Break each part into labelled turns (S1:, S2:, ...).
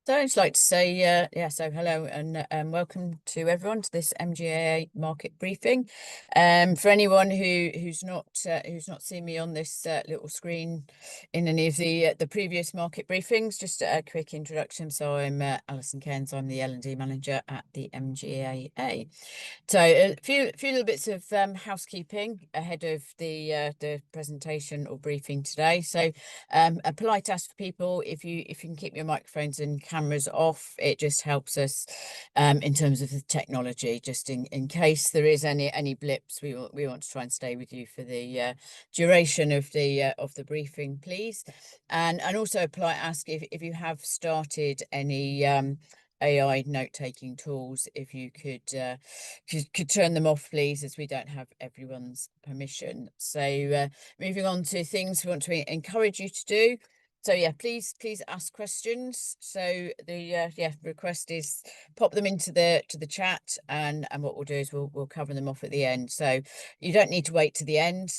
S1: So I'd just like to say, so hello and welcome to everyone to this MGA market briefing. For anyone who's not seen me on this little screen in any of the previous market briefings, just a quick introduction. So I'm Alison Cairns. I'm the L&D manager at the MGAA. So a few little bits of housekeeping ahead of the presentation or briefing today. So a polite ask for people, if you can keep your microphones and cameras off, it just helps us in terms of the technology, just in case there is any blips. We want to try and stay with you for the duration of the briefing, please. And also a polite ask, if you have started any AI note-taking tools, if you could turn them off, please, as we don't have everyone's permission. So moving on to things we want to encourage you to do. So yeah, please ask questions. So the request is pop them into the chat, and what we'll do is we'll cover them off at the end. So you don't need to wait to the end.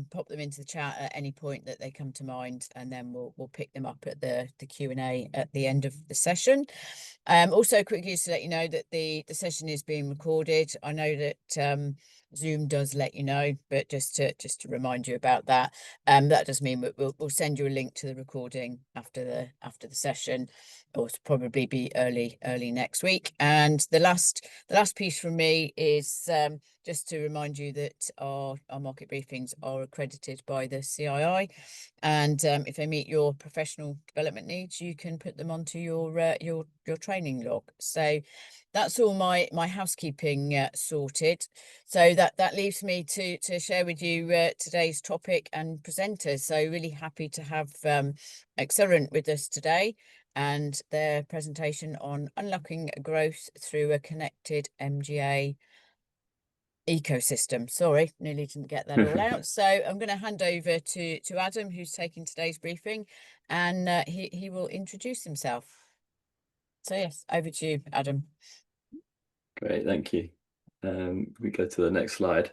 S1: Pop them into the chat at any point that they come to mind, and then we'll pick them up at the Q&A at the end of the session. Also quickly just to let you know that the session is being recorded. I know that Zoom does let you know, but just to remind you about that. That does mean we'll send you a link to the recording after the session, or it'll probably be early next week. And the last piece from me is just to remind you that our market briefings are accredited by the CII, and if they meet your professional development needs, you can put them onto your training log. So that's all my housekeeping sorted. So that leaves me to share with you today's topic and presenters. So really happy to have Accelerant with us today, and their presentation on unlocking growth through a connected MGA ecosystem. Sorry, nearly didn't get that all out. So I'm going to hand over to Adam, who's taking today's briefing, and he will introduce himself. So yes, over to you, Adam.
S2: Great, thank you. We go to the next slide.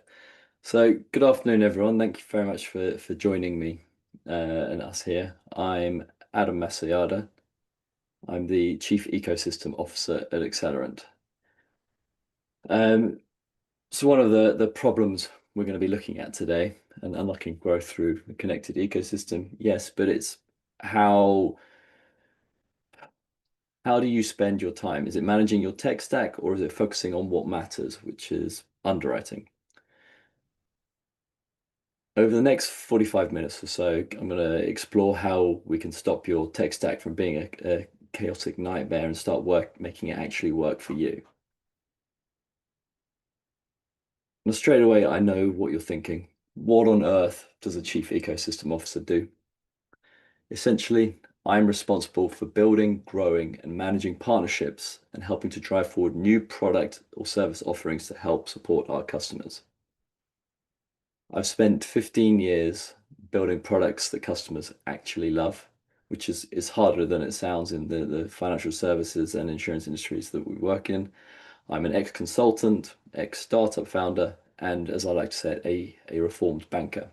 S2: So good afternoon, everyone. Thank you very much for joining me and us here. I'm Adam Masojada. I'm the Chief Ecosystem Officer at Accelerant. So one of the problems we're going to be looking at today, and unlocking growth through a connected ecosystem, yes, but it's how do you spend your time? Is it managing your tech stack, or is it focusing on what matters, which is underwriting? Over the next 45 minutes or so, I'm going to explore how we can stop your tech stack from being a chaotic nightmare and start making it actually work for you. And straight away, I know what you're thinking. What on earth does a chief ecosystem officer do? Essentially, I'm responsible for building, growing, and managing partnerships and helping to drive forward new product or service offerings to help support our customers. I've spent 15 years building products that customers actually love, which is harder than it sounds in the financial services and insurance industries that we work in. I'm an ex-consultant, ex-startup founder, and as I like to say, a reformed banker.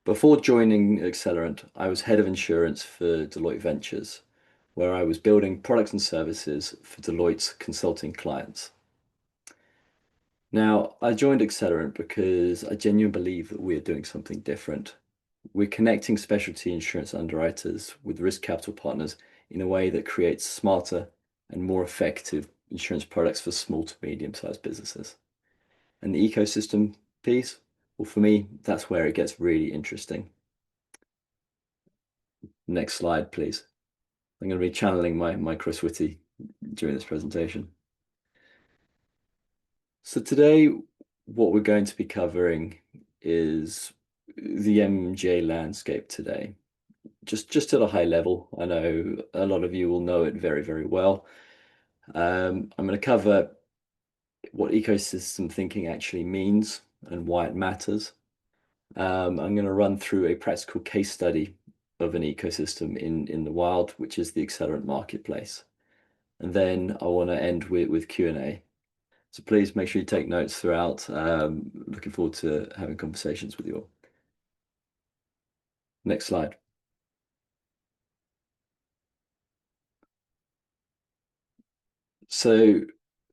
S2: Before joining Accelerant, I was head of insurance for Deloitte Ventures, where I was building products and services for Deloitte's consulting clients. Now, I joined Accelerant because I genuinely believe that we're doing something different. We're connecting specialty insurance underwriters with risk capital partners in a way that creates smarter and more effective insurance products for small to medium-sized businesses. And the ecosystem piece, well, for me, that's where it gets really interesting. Next slide, please. I'm going to be channeling my Chris Whitty during this presentation. So today, what we're going to be covering is the MGA landscape today. Just at a high level. I know a lot of you will know it very, very well. I'm going to cover what ecosystem thinking actually means and why it matters. I'm going to run through a practical case study of an ecosystem in the wild, which is the Accelerant Marketplace. And then I want to end with Q&A. So please make sure you take notes throughout. Looking forward to having conversations with you all. Next slide. So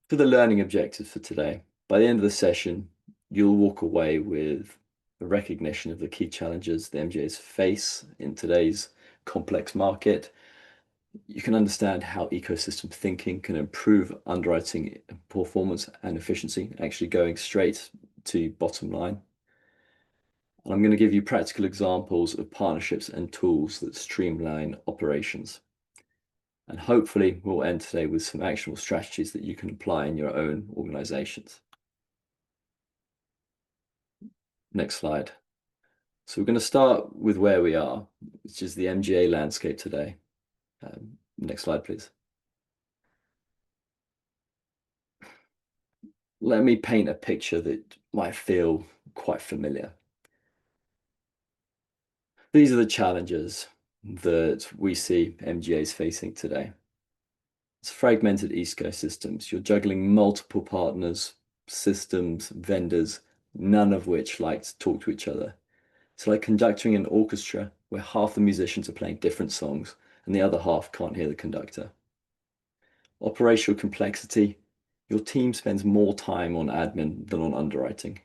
S2: for the learning objectives for today, by the end of the session, you'll walk away with a recognition of the key challenges the MGAs face in today's complex market. You can understand how ecosystem thinking can improve underwriting performance and efficiency, actually going straight to bottom line. And I'm going to give you practical examples of partnerships and tools that streamline operations. And hopefully we'll end today with some actionable strategies that you can apply in your own organizations. Next slide. So we're going to start with where we are, which is the MGA landscape today. Next slide, please. Let me paint a picture that might feel quite familiar. These are the challenges that we see MGAs facing today. It's fragmented ecosystems. You're juggling multiple partners, systems, vendors, none of which like to talk to each other. It's like conducting an orchestra where half the musicians are playing different songs and the other half can't hear the conductor. Operational complexity. Your team spends more time on admin than on underwriting.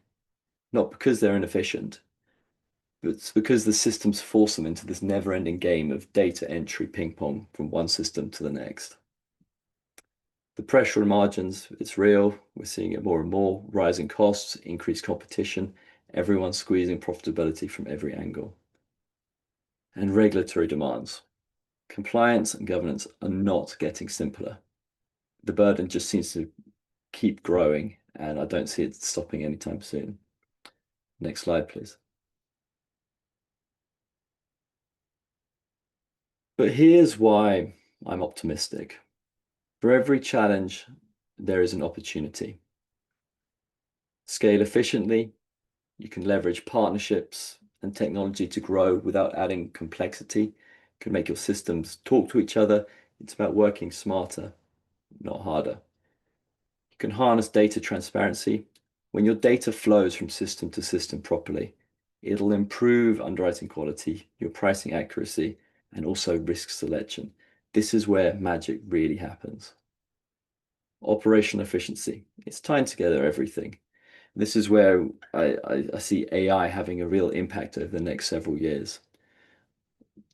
S2: Not because they're inefficient, but it's because the systems force them into this never-ending game of data entry ping pong from one system to the next. The pressure on margins, it's real. We're seeing it more and more. Rising costs, increased competition, everyone squeezing profitability from every angle. And regulatory demands. Compliance and governance are not getting simpler. The burden just seems to keep growing, and I don't see it stopping anytime soon. Next slide, please. But here's why I'm optimistic. For every challenge, there is an opportunity. Scale efficiently, you can leverage partnerships and technology to grow without adding complexity. You can make your systems talk to each other. It's about working smarter, not harder. You can harness data transparency. When your data flows from system to system properly, it'll improve underwriting quality, your pricing accuracy, and also risk selection. This is where magic really happens. Operational efficiency. It's tying together everything. This is where I see AI having a real impact over the next several years.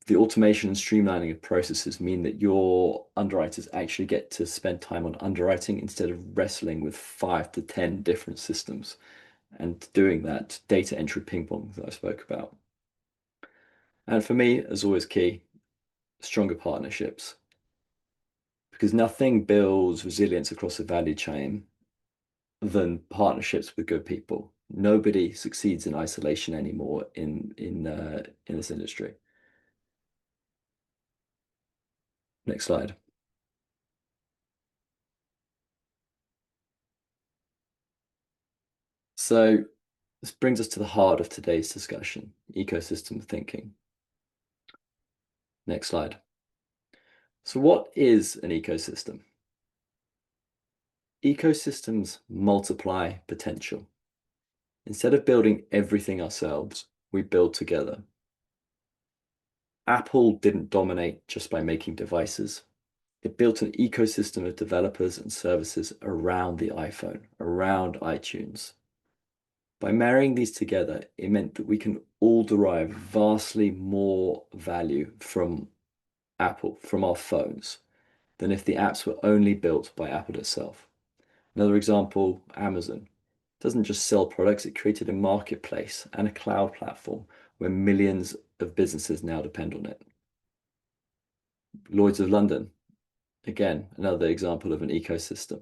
S2: The automation and streamlining of processes mean that your underwriters actually get to spend time on underwriting instead of wrestling with 5 to 10 different systems and doing that data entry ping pong that I spoke about. And for me, as always key, stronger partnerships. Because nothing builds resilience across the value chain than partnerships with good people. Nobody succeeds in isolation anymore in this industry. Next slide. So this brings us to the heart of today's discussion, ecosystem thinking. Next slide. So what is an ecosystem? Ecosystems multiply potential. Instead of building everything ourselves, we build together. Apple didn't dominate just by making devices. It built an ecosystem of developers and services around the iPhone, around iTunes. By marrying these together, it meant that we can all derive vastly more value from Apple, from our phones, than if the apps were only built by Apple itself. Another example, Amazon. It doesn't just sell products, it created a marketplace and a cloud platform where millions of businesses now depend on it. Lloyd's of London, again, another example of an ecosystem.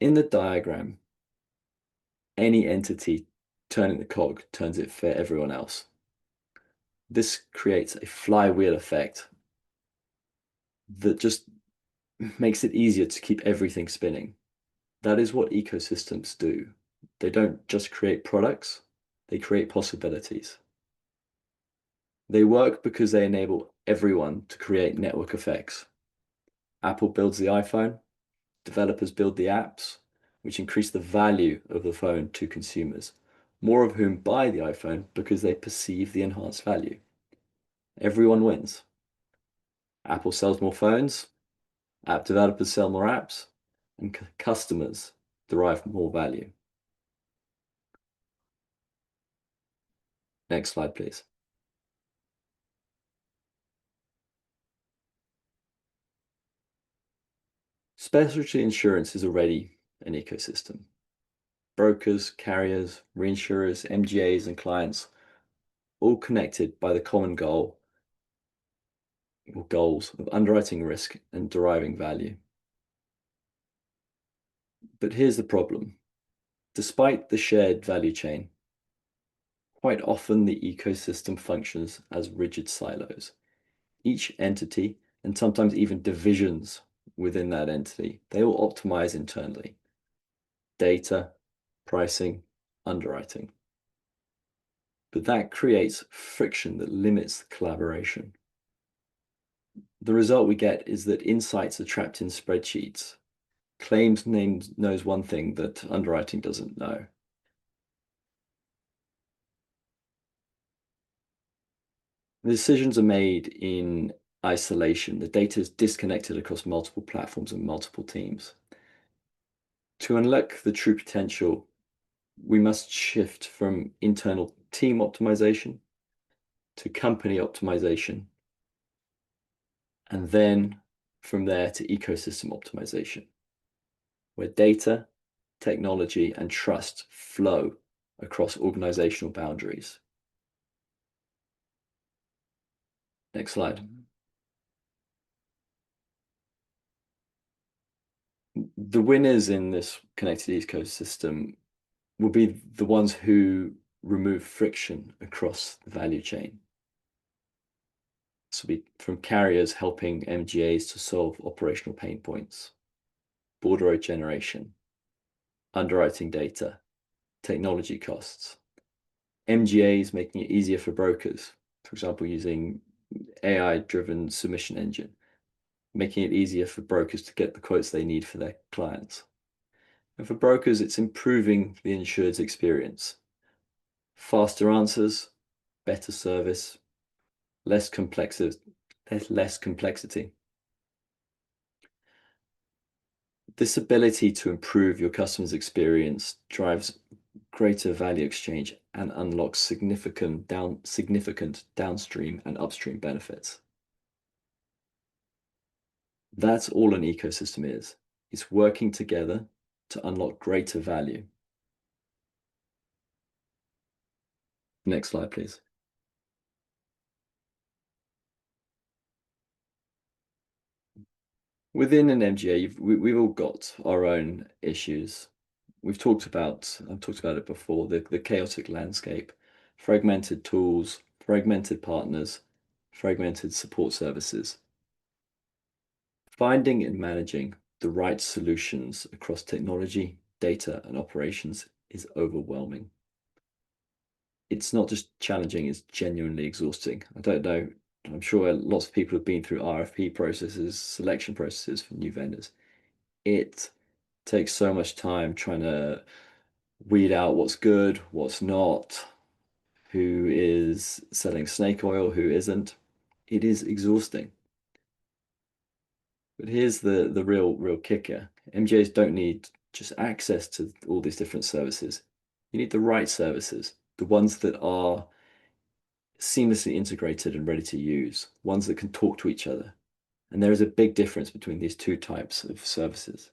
S2: In the diagram, any entity turning the cog turns it for everyone else. This creates a flywheel effect that just makes it easier to keep everything spinning. That is what ecosystems do. They don't just create products, they create possibilities. They work because they enable everyone to create network effects. Apple builds the iPhone, developers build the apps, which increase the value of the phone to consumers, more of whom buy the iPhone because they perceive the enhanced value. Everyone wins. Apple sells more phones, App developers sell more apps, and customers derive more value. Next slide, please. Specialty insurance is already an ecosystem. Brokers, carriers, reinsurers, MGAs, and clients, all connected by the common goal or goals of underwriting risk and deriving value. But here's the problem. Despite the shared value chain, quite often the ecosystem functions as rigid silos. Each entity, and sometimes even divisions within that entity, they all optimize internally. Data, pricing, underwriting. But that creates friction that limits the collaboration. The result we get is that insights are trapped in spreadsheets. Claims knows one thing that underwriting doesn't know. The decisions are made in isolation. The data is disconnected across multiple platforms and multiple teams. To unlock the true potential, we must shift from internal team optimization to company optimization, and then from there to ecosystem optimization, where data, technology, and trust flow across organizational boundaries. Next slide. The winners in this connected ecosystem will be the ones who remove friction across the value chain. This will be from carriers helping MGAs to solve operational pain points, bordereau generation, underwriting data, technology costs. MGAs making it easier for brokers, for example, using AI-driven submission engine, making it easier for brokers to get the quotes they need for their clients. And for brokers, it's improving the insured's experience. Faster answers, better service, less complexity. This ability to improve your customer's experience drives greater value exchange and unlocks significant downstream and upstream benefits. That's all an ecosystem is. It's working together to unlock greater value. Next slide, please. Within an MGA, we've all got our own issues. I've talked about it before, the chaotic landscape, fragmented tools, fragmented partners, fragmented support services. Finding and managing the right solutions across technology, data, and operations is overwhelming. It's not just challenging, it's genuinely exhausting. I don't know, I'm sure lots of people have been through RFP processes, selection processes for new vendors. It takes so much time trying to weed out what's good, what's not, who is selling snake oil, who isn't. It is exhausting. But here's the real kicker. MGAs don't need just access to all these different services. You need the right services, the ones that are seamlessly integrated and ready to use, ones that can talk to each other. And there is a big difference between these two types of services.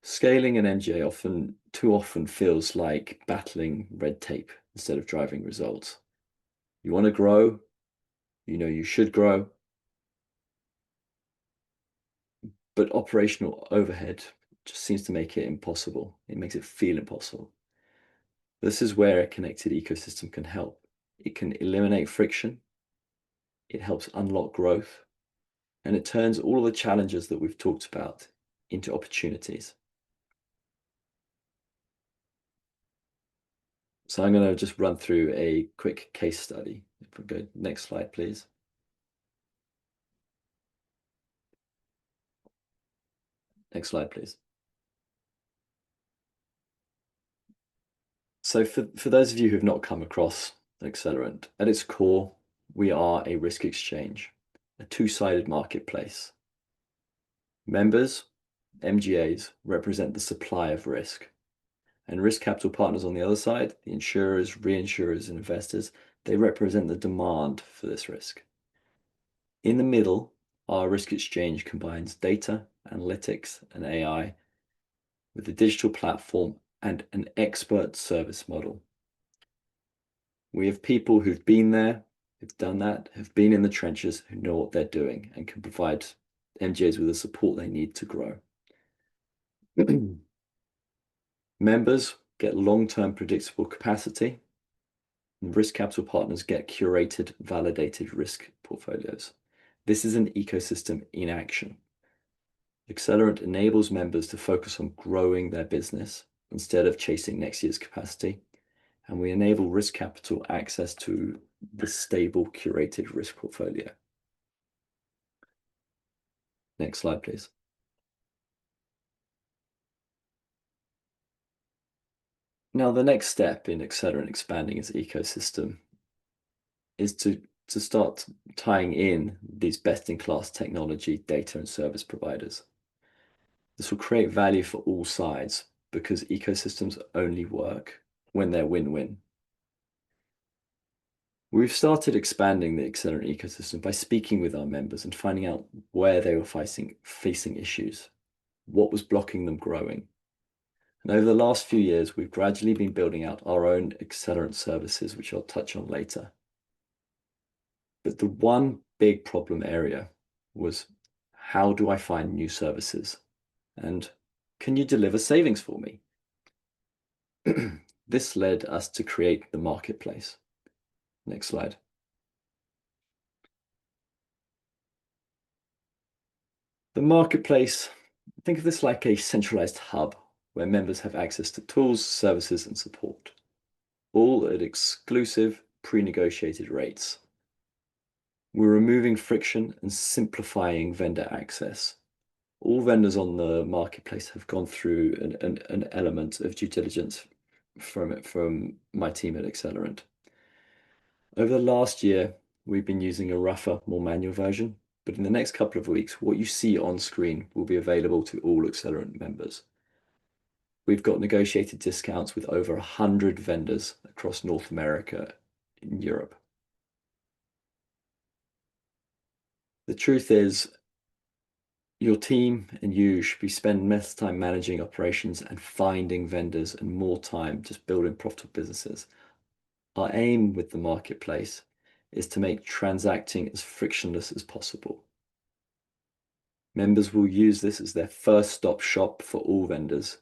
S2: Scaling an MGA too often feels like battling red tape instead of driving results. You want to grow, you know you should grow, but operational overhead just seems to make it impossible. It makes it feel impossible. This is where a connected ecosystem can help. It can eliminate friction, it helps unlock growth, and it turns all of the challenges that we've talked about into opportunities. So I'm going to just run through a quick case study. If we go next slide, please. Next slide, please. So for those of you who have not come across Accelerant, at its core, we are a risk exchange, a two-sided marketplace. Members, MGAs, represent the supply of risk. And risk capital partners on the other side, the insurers, reinsurers, and investors, they represent the demand for this risk. In the middle, our risk exchange combines data, analytics, and AI with a digital platform and an expert service model. We have people who've been there, who've done that, have been in the trenches, who know what they're doing and can provide MGAs with the support they need to grow. Members get long-term predictable capacity, and risk capital partners get curated, validated risk portfolios. This is an ecosystem in action. Accelerant enables members to focus on growing their business instead of chasing next year's capacity, and we enable risk capital access to the stable, curated risk portfolio. Next slide, please. Now, the next step in Accelerant expanding its ecosystem is to start tying in these best-in-class technology, data, and service providers. This will create value for all sides because ecosystems only work when they're win-win. We've started expanding the Accelerant ecosystem by speaking with our members and finding out where they were facing issues, what was blocking them growing. And over the last few years, we've gradually been building out our own Accelerant services, which I'll touch on later. But the one big problem area was, how do I find new services? And can you deliver savings for me? This led us to create the marketplace. Next slide. The marketplace, think of this like a centralized hub where members have access to tools, services, and support, all at exclusive, pre-negotiated rates. We're removing friction and simplifying vendor access. All vendors on the marketplace have gone through an element of due diligence from my team at Accelerant. Over the last year, we've been using a rougher, more manual version, but in the next couple of weeks, what you see on screen will be available to all Accelerant members. We've got negotiated discounts with over 100 vendors across North America and Europe. The truth is, your team and you should be spending less time managing operations and finding vendors and more time just building profitable businesses. Our aim with the marketplace is to make transacting as frictionless as possible. Members will use this as their first stop shop for all vendors,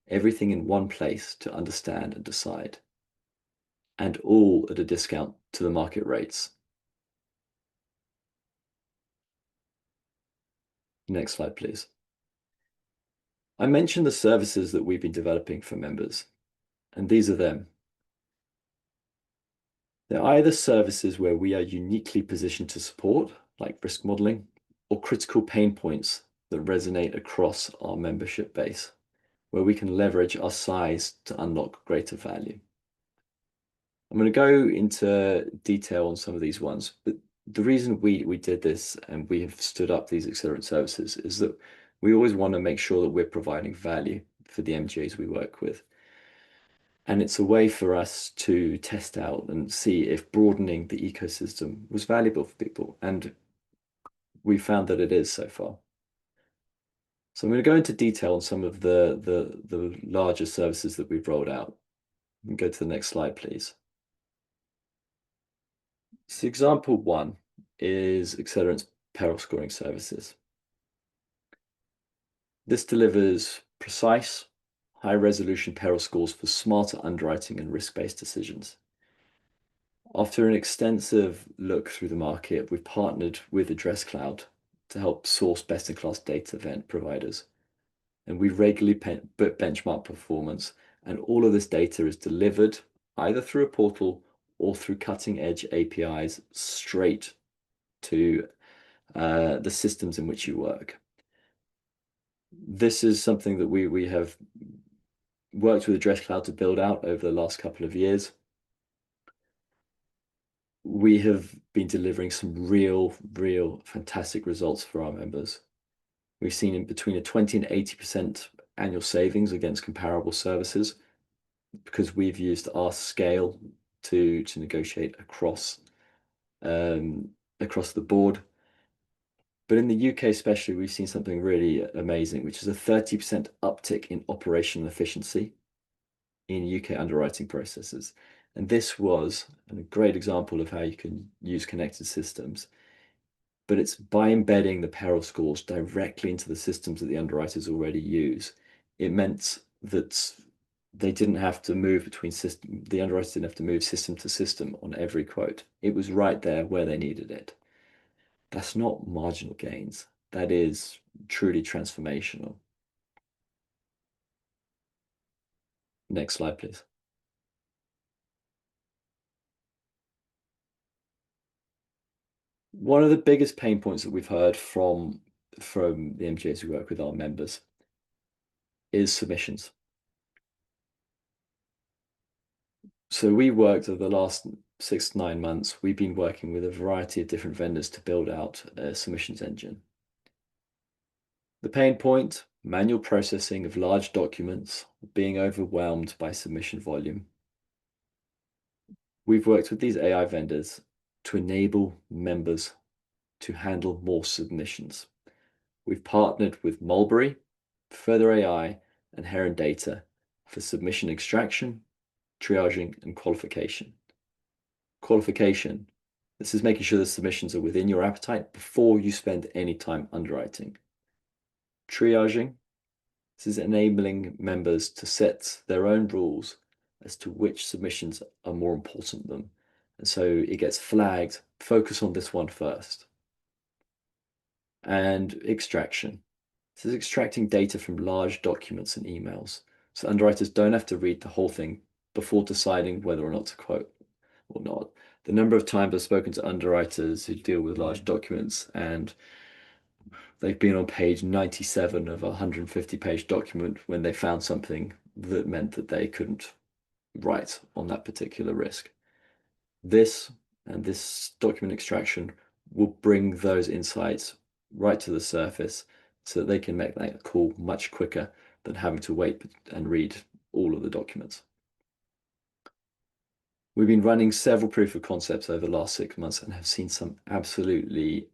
S2: everything in one place to understand and decide, and all at a discount to the market rates. Next slide, please. I mentioned the services that we've been developing for members, and these are them. They're either services where we are uniquely positioned to support, like risk modeling, or critical pain points that resonate across our membership base, where we can leverage our size to unlock greater value. I'm going to go into detail on some of these ones, but the reason we did this and we have stood up these Accelerant services is that we always want to make sure that we're providing value for the MGAs we work with. And it's a way for us to test out and see if broadening the ecosystem was valuable for people. And we found that it is so far. So I'm going to go into detail on some of the larger services that we've rolled out. You can go to the next slide, please. So example one is Accelerant's peril scoring services. This delivers precise, high-resolution peril scores for smarter underwriting and risk-based decisions. After an extensive look through the market, we've partnered with AddressCloud to help source best-in-class data event providers. And we regularly benchmark performance, and all of this data is delivered either through a portal or through cutting-edge APIs straight to the systems in which you work. This is something that we have worked with AddressCloud to build out over the last couple of years. We have been delivering some real fantastic results for our members. We've seen in between a 20 and 80% annual savings against comparable services because we've used our scale to negotiate across the board. But in the UK especially, we've seen something really amazing, which is a 30% uptick in operational efficiency in UK underwriting processes. And this was a great example of how you can use connected systems. But it's by embedding the peril scores directly into the systems that the underwriters already use. It meant that they didn't have to move between system, the underwriters didn't have to move system to system on every quote. It was right there where they needed it. That's not marginal gains. That is truly transformational. Next slide, please. One of the biggest pain points that we've heard from the MGAs who work with our members is submissions. So we worked over the last 6 to 9 months, we've been working with a variety of different vendors to build out a submissions engine. The pain point, manual processing of large documents, being overwhelmed by submission volume. We've worked with these AI vendors to enable members to handle more submissions. We've partnered with Mulberry, Further AI, and Heron Data for submission extraction, triaging, and qualification. Qualification. This is making sure the submissions are within your appetite before you spend any time underwriting. Triaging. This is enabling members to set their own rules as to which submissions are more important to them. And so it gets flagged, focus on this one first. And extraction. This is extracting data from large documents and emails. So underwriters don't have to read the whole thing before deciding whether or not to quote or not. The number of times I've spoken to underwriters who deal with large documents and they've been on page 97 of a 150-page document when they found something that meant that they couldn't write on that particular risk. This document extraction will bring those insights right to the surface so that they can make that call much quicker than having to wait and read all of the documents. We've been running several proof of concepts over the last 6 months and have seen some absolutely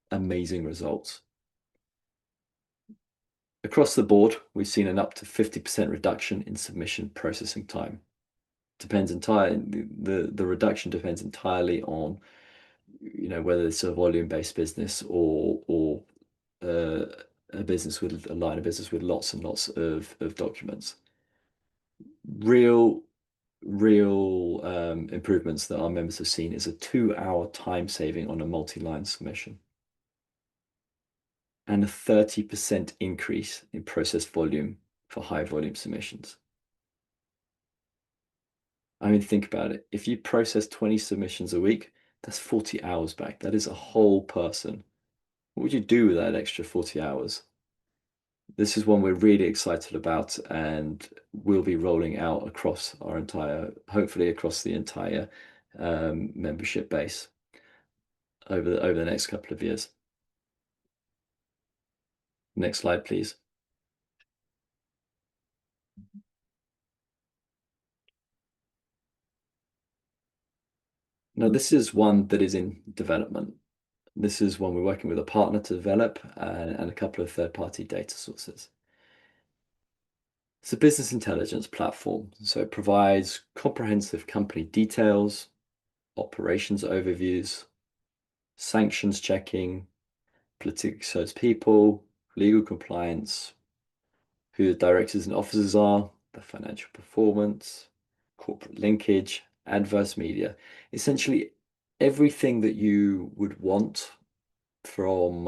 S2: amazing results. Across the board, we've seen an up to 50% reduction in submission processing time. Depends entirely, the reduction depends entirely on, whether it's a volume-based business or a business with a line of business with lots and lots of documents. Real improvements that our members have seen is a 2-hour time saving on a multi-line submission and a 30% increase in process volume for high volume submissions. I mean, think about it. If you process 20 submissions a week, that's 40 hours back. That is a whole person. What would you do with that extra 40 hours? This is one we're really excited about and we'll be rolling out across hopefully across the entire membership base over the next couple of years. Next slide, please. Now, this is one that is in development. This is one we're working with a partner to develop and a couple of third-party data sources. It's a business intelligence platform, so it provides comprehensive company details, operations overviews, sanctions checking, politically exposed people, legal compliance, who the directors and officers are, the financial performance, corporate linkage, adverse media. Essentially, everything that you would want from,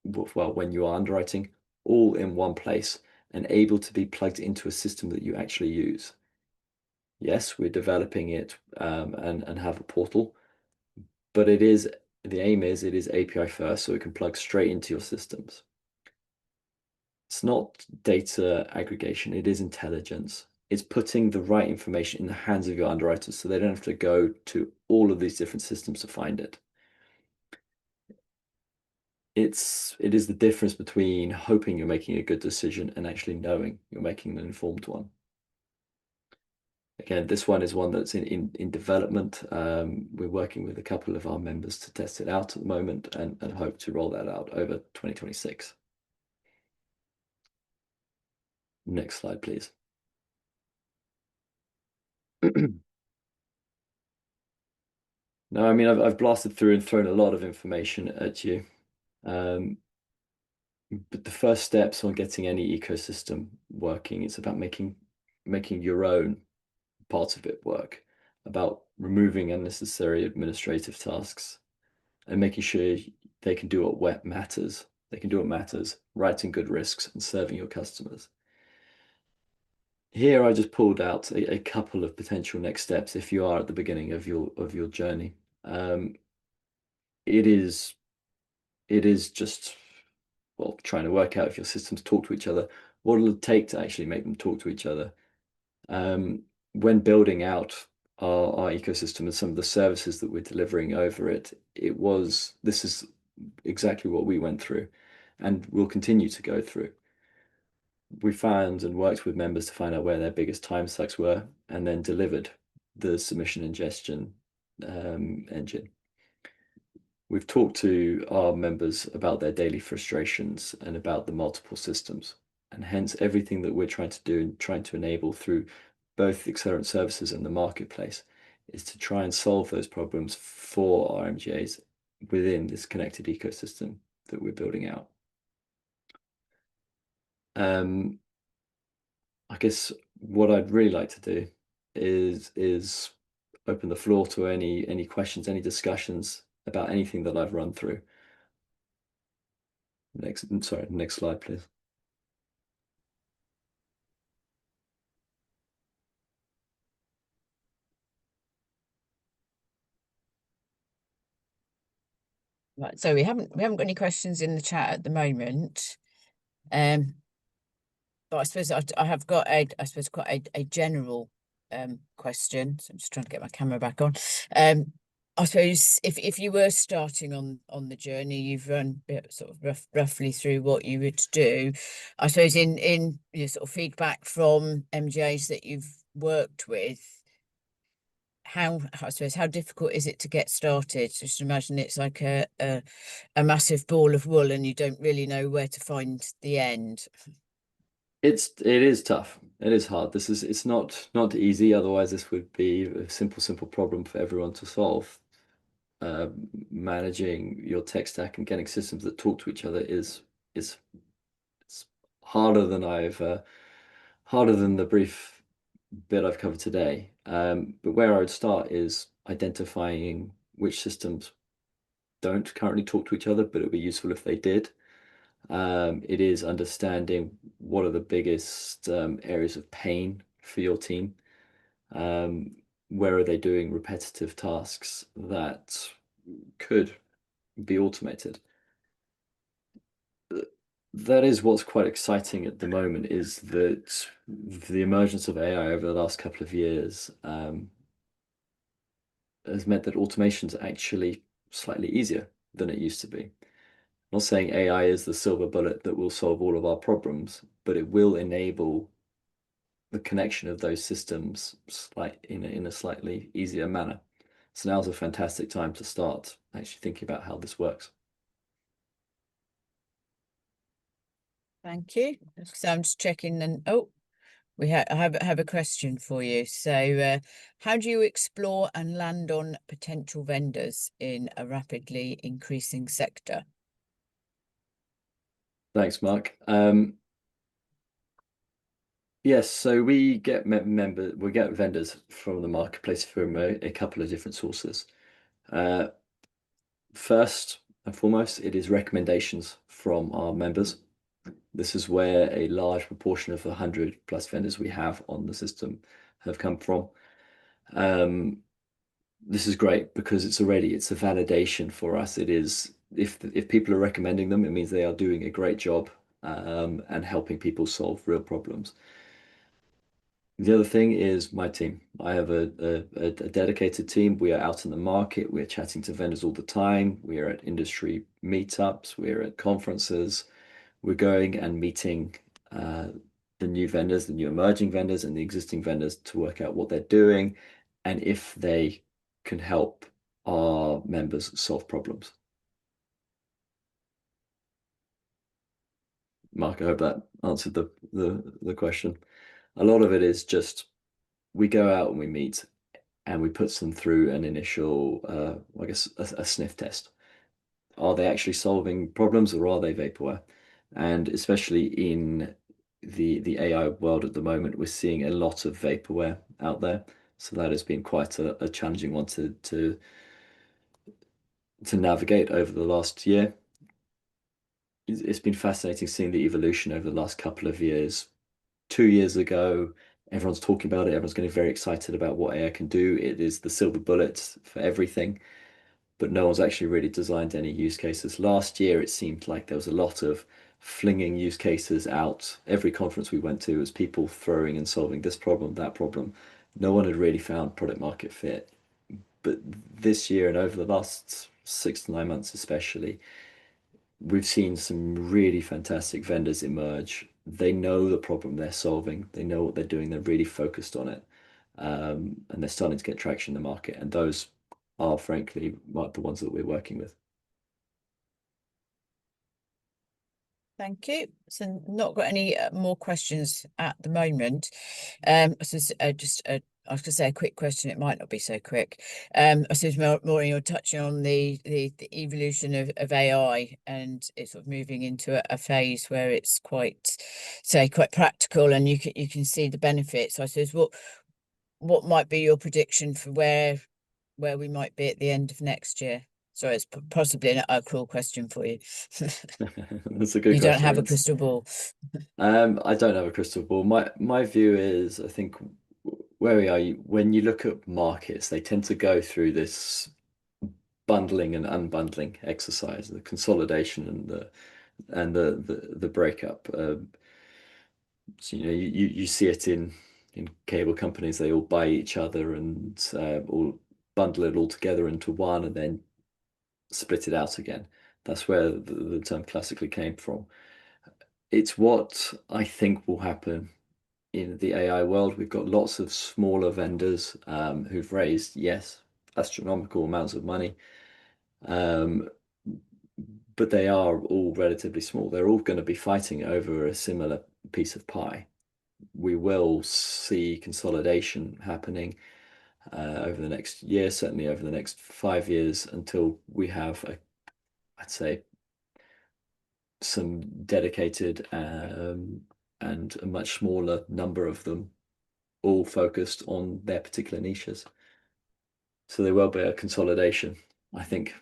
S2: when you are underwriting, all in one place and able to be plugged into a system that you actually use. Yes, we're developing it and have a portal, but the aim is it is API first, so it can plug straight into your systems. It's not data aggregation, it is intelligence. It's putting the right information in the hands of your underwriters so they don't have to go to all of these different systems to find it. it is the difference between hoping you're making a good decision and actually knowing you're making an informed one. Again, this one is one that's in development. We're working with a couple of our members to test it out at the moment and hope to roll that out over 2026. Next slide, please. No, I mean, I've blasted through and thrown a lot of information at you. But the first steps on getting any ecosystem working, it's about making your own part of it work, about removing unnecessary administrative tasks and making sure they can do what matters. They can do what matters, writing good risks and serving your customers. Here, I just pulled out a couple of potential next steps if you are at the beginning of your journey. It is just, well, trying to work out if your systems talk to each other, what it'll take to actually make them talk to each other. When building out our ecosystem and some of the services that we're delivering over it, this is exactly what we went through and will continue to go through. We found and worked with members to find out where their biggest time sucks were and then delivered the submission ingestion engine. We've talked to our members about their daily frustrations and about the multiple systems, and hence everything that we're trying to do and trying to enable through both Accelerant services and the marketplace is to try and solve those problems for our MGAs within this connected ecosystem that we're building out. I guess what I'd really like to do is open the floor to any questions, any discussions about anything that I've run through. Next slide, please.
S1: Right, so we haven't got any questions in the chat at the moment. But I suppose I have got quite a general question. So I'm just trying to get my camera back on. I suppose if you were starting on the journey, you've run sort of roughly through what you would do. I suppose in your sort of feedback from MGAs that you've worked with, how difficult is it to get started? Just imagine it's like a massive ball of wool and you don't really know where to find the end.
S2: It is tough. It is hard. It's not easy. Otherwise, this would be a simple problem for everyone to solve. Managing your tech stack and getting systems that talk to each other is it's harder than harder than the brief bit I've covered today. But where I would start is identifying which systems don't currently talk to each other, but it would be useful if they did. It is understanding what are the biggest areas of pain for your team. Where are they doing repetitive tasks that could be automated? That is what's quite exciting at the moment, is that the emergence of AI over the last couple of years has meant that automation's actually slightly easier than it used to be. I'm not saying AI is the silver bullet that will solve all of our problems, but it will enable the connection of those systems in a slightly easier manner. So now's a fantastic time to start actually thinking about how this works.
S1: Thank you. So I'm just checking, and I have a question for you. So, how do you explore and land on potential vendors in a rapidly increasing sector?
S2: Thanks, Mark. Yes, so we get vendors from the marketplace from a couple of different sources. First and foremost, it is recommendations from our members. This is where a large proportion of the 100+ vendors we have on the system have come from. This is great because it's a validation for us. It is, if people are recommending them, it means they are doing a great job and helping people solve real problems. The other thing is my team. I have a dedicated team. We are out in the market. We're chatting to vendors all the time. We are at industry meetups. We're at conferences. We're going and meeting the new vendors, the new emerging vendors, and the existing vendors to work out what they're doing and if they can help our members solve problems. Mark, I hope that answered the question. A lot of it is just we go out and we meet and we put them through an initial, I guess, a sniff test. Are they actually solving problems or are they vaporware? And especially in the AI world at the moment, we're seeing a lot of vaporware out there. So that has been quite a challenging one to navigate over the last year. It's been fascinating seeing the evolution over the last couple of years. 2 years ago, everyone's talking about it, everyone's getting very excited about what AI can do. It is the silver bullet for everything, but no one's actually really designed any use cases. Last year, it seemed like there was a lot of flinging use cases out. Every conference we went to was people throwing and solving this problem, that problem. No one had really found product market fit. But this year and over the last 6 to 9 months, especially, we've seen some really fantastic vendors emerge. They know the problem they're solving, they know what they're doing, they're really focused on it. And they're starting to get traction in the market. And those are frankly the ones that we're working with.
S1: Thank you. So not got any more questions at the moment. So just I was going to say a quick question. It might not be so quick. I suppose Maureen, you're touching on the evolution of AI, and it's sort of moving into a phase where it's quite practical, and you can see the benefits. I suppose what might be your prediction for where we might be at the end of next year? So it's possibly a cruel question for you.
S2: That's a good
S1: You
S2: question.
S1: don't have a crystal ball.
S2: I don't have a crystal ball. My view is, I think where we are, when you look at markets, they tend to go through this bundling and unbundling exercise, the consolidation and the breakup. So you see it in cable companies. They all buy each other and all bundle it all together into one and then split it out again. That's where the term classically came from. It's what I think will happen in the AI world. We've got lots of smaller vendors who've raised, yes, astronomical amounts of money, but they are all relatively small. They're all going to be fighting over a similar piece of pie. We will see consolidation happening over the next year, certainly over the next 5 years, until we have I'd say, some dedicated and a much smaller number of them all focused on their particular niches. So there will be a consolidation, I think,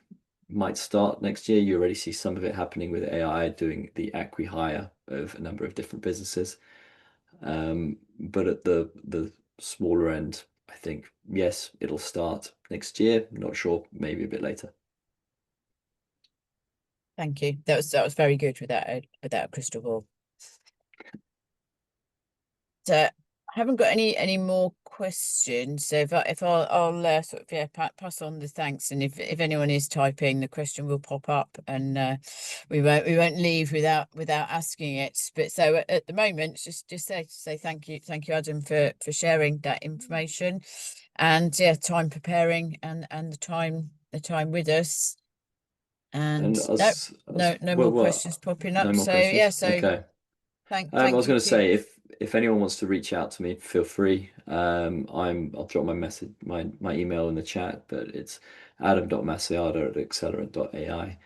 S2: might start next year. You already see some of it happening with AI doing the acqui-hire of a number of different businesses. But at the smaller end, I think, yes, it'll start next year. Not sure, maybe a bit later.
S1: Thank you. That was very good without a crystal ball. So I haven't got any more questions. So if I'll sort of pass on the thanks, and if anyone is typing, the question will pop up, and we won't leave without asking it. But so at the moment, just say thank you, Adam, for sharing that information, and yeah, time preparing and the time with us. And no more questions popping up.
S2: No more
S1: so
S2: questions.
S1: yeah, so
S2: okay.
S1: thank
S2: I was
S1: you
S2: going to say, if anyone wants to reach out to me, feel free. I'll drop my message, my email in the chat, but it's adam.masojada@accelerant.ai.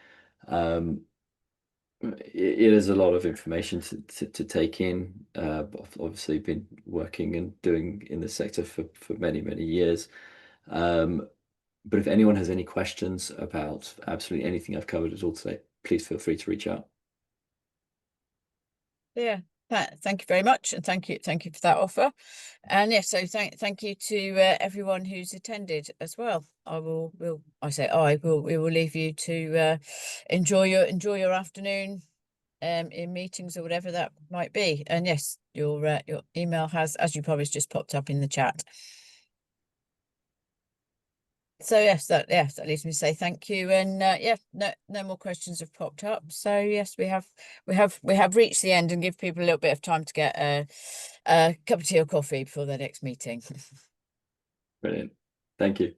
S2: It is a lot of information to take in. I've obviously been working and doing in the sector for many years. But if anyone has any questions about absolutely anything I've covered at all today, please feel free to reach out.
S1: Yeah, thank you very much, and thank you for that offer. And yeah, so thank you to everyone who's attended as well. We will leave you to enjoy your afternoon, in meetings or whatever that might be. And yes, your email has, as you promised, just popped up in the chat. So yes, that leaves me to say thank you. And yeah, no more questions have popped up. So yes, we have reached the end, and give people a little bit of time to get a cup of tea or coffee before their next meeting.
S2: Brilliant. Thank you.